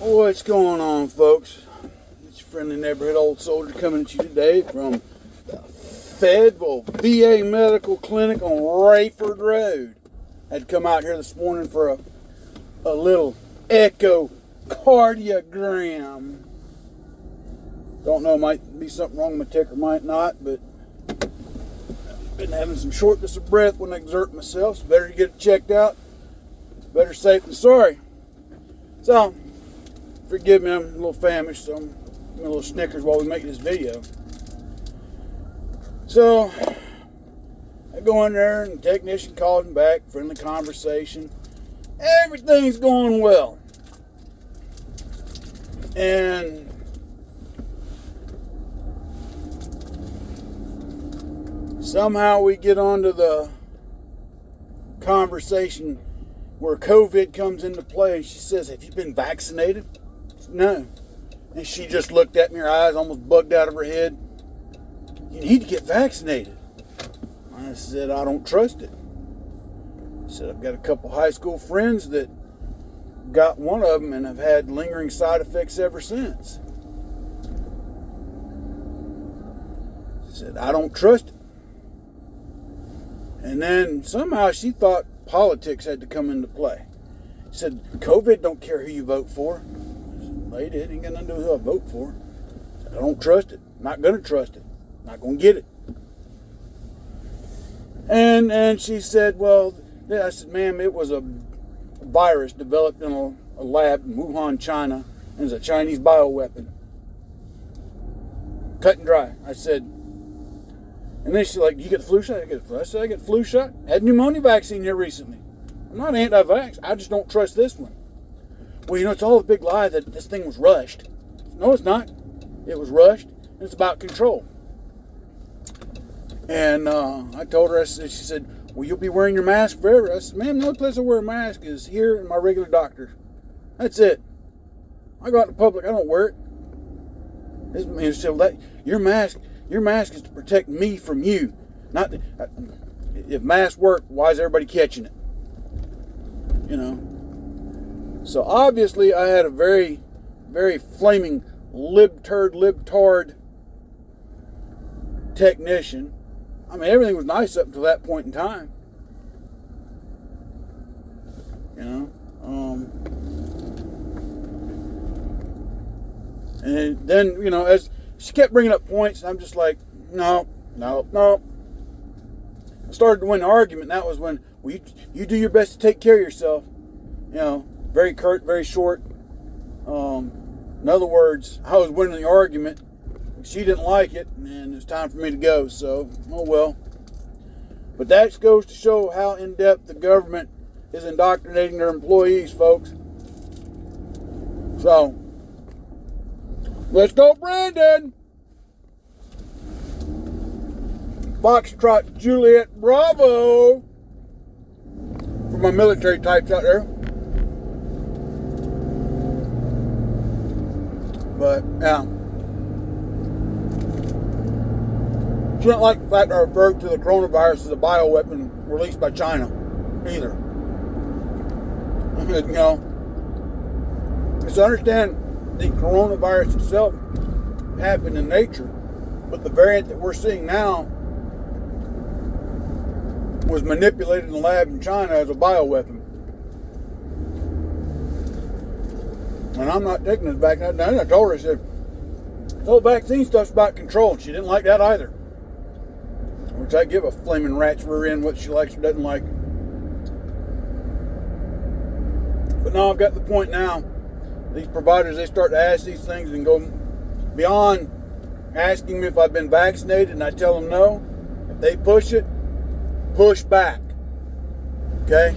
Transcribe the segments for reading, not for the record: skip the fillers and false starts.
What's going on, folks? It's your friendly neighborhood old soldier coming at you today from the Fayetteville VA Medical Clinic on Rayford Road. I had to come out here this morning for a little echocardiogram. Don't know, might be something wrong with my ticker, might not, but I've been having some shortness of breath when I exert myself, so better to get it checked out. Better safe than sorry. So, forgive me, I'm a little famished, so I'm getting a little Snickers while we make this video. So, I go in there and the technician calls me back, friendly conversation. Everything's going well. And somehow we get onto the conversation where COVID comes into play. She says, "Have you been vaccinated?" No. And she just looked at me, her eyes almost bugged out of her head. "You need to get vaccinated." I said, "I don't trust it." I said, "I've got a couple high school friends that got one of them and have had lingering side effects ever since." I said, "I don't trust it." And then somehow she thought politics had to come into play. She said, "COVID don't care who you vote for." Lady, it ain't got nothing to do with who I vote for. I said, "I don't trust it. I'm not going to trust it. I'm not going to get it." And she said, "Well," I said, "Ma'am, it was a virus developed in a lab in Wuhan, China, and it's a Chinese bioweapon. Cut and dry." I said, and then she's like, "You get the flu shot?" I said, "I get the flu shot. Had pneumonia vaccine here recently. I'm not anti-vax. I just don't trust this one." "Well, you know, it's all a big lie that this thing was rushed." "No, it's not. It was rushed, and it's about control." And I told her, she said, "Well, you'll be wearing your mask forever." I said, "Ma'am, the only place I wear a mask is here in my regular doctor. That's it. I go out in public, I don't wear it." And she said, "Well, your mask is to protect me from you. Not if masks work, why is everybody catching it?" You know. So obviously I had a very, very flaming libtard technician. I mean, everything was nice up until that point in time. You know. And then, you know, as she kept bringing up points, I'm just like, no. I started to win the argument, and that was when, "Well, you do your best to take care of yourself." You know, very curt, very short. In other words, I was winning the argument. She didn't like it, and it was time for me to go. So, oh well. But that goes to show how in-depth the government is indoctrinating their employees, folks. So, let's go, Brandon! Foxtrot Juliet Bravo! For my military types out there. But, yeah. She didn't like the fact that I referred to the coronavirus as a bioweapon released by China, either. You know, just understand the coronavirus itself happened in nature, but the variant that we're seeing now was manipulated in the lab in China as a bioweapon. And I'm not taking this back. I told her, I said, "The whole vaccine stuff's about control." And she didn't like that either. Which I give a flaming rat's rear end what she likes or doesn't like. But now I've got the point now. These providers, they start to ask these things and go beyond asking me if I've been vaccinated, and I tell them no. If they push it, push back. Okay?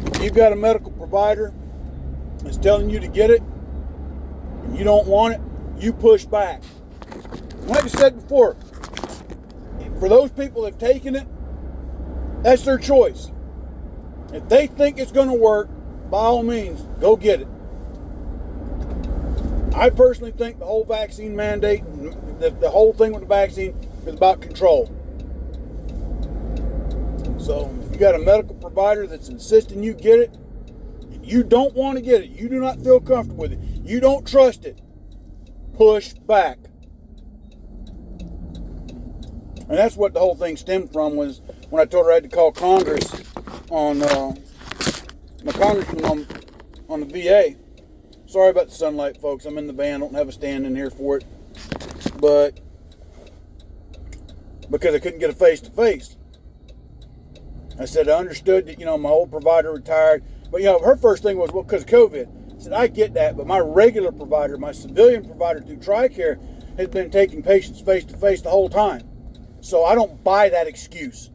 If you've got a medical provider that's telling you to get it, and you don't want it, you push back. Like I said before, for those people that have taken it, that's their choice. If they think it's going to work, by all means, go get it. I personally think the whole vaccine mandate, the whole thing with the vaccine is about control. So if you got a medical provider that's insisting you get it, you You don't want to get it. You do not feel comfortable with it. You don't trust it. Push back. And that's what the whole thing stemmed from, was when I told her I had to call Congress on my congressman on the VA. Sorry about the sunlight, folks. I'm in the van. I don't have a stand in here for it. But because I couldn't get a face-to-face. I said I understood that, my old provider retired. But, her first thing was, well, because of COVID. I said, I get that, but my regular provider, my civilian provider through TRICARE, has been taking patients face-to-face the whole time. So I don't buy that excuse.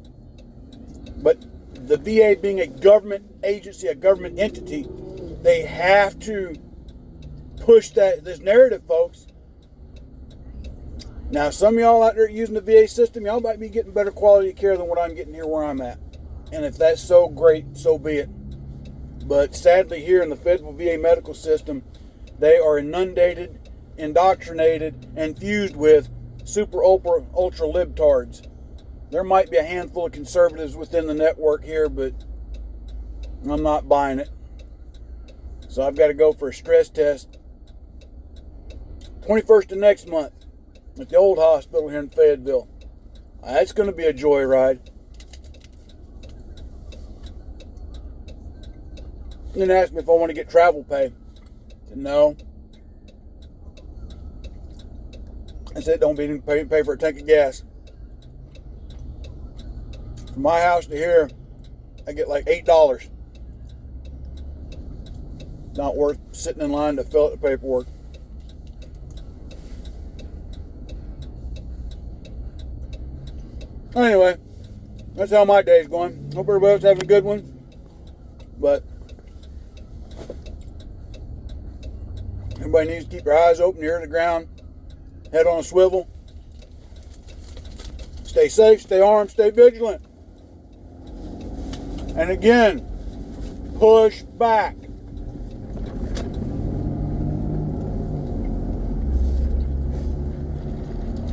But the VA being a government agency, a government entity, they have to push this narrative, folks. Now, some of y'all out there using the VA system, y'all might be getting better quality of care than what I'm getting here where I'm at. And if that's so great, so be it. But sadly, here in the federal VA medical system, they are inundated, indoctrinated, and fused with super ultra libtards. There might be a handful of conservatives within the network here, but I'm not buying it. So I've got to go for a stress test 21st of next month at the old hospital here in Fayetteville. That's going to be a joyride. And then asked me if I want to get travel pay. I said no. I said don't be pay for a tank of gas. From my house to here, I get like $8. Not worth sitting in line to fill out the paperwork. Anyway, that's how my day's going. Hope everybody's having a good one. But everybody needs to keep their eyes open, ear to the ground, head on a swivel. Stay safe, stay armed, stay vigilant. And again, push back.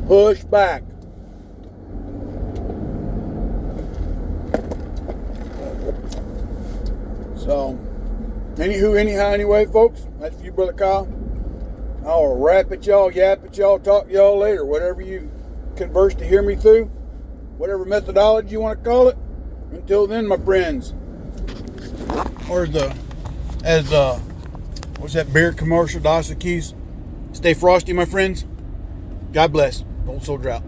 Push back. So, anyway, folks, that's you, Brother Kyle. I'll rap at y'all, yap at y'all, talk to y'all later. Whatever you converse to hear me through, whatever methodology you want to call it. Until then, my friends. Or what's that beer commercial, Dasa Keys? Stay frosty, my friends. God bless. Old Soldier out.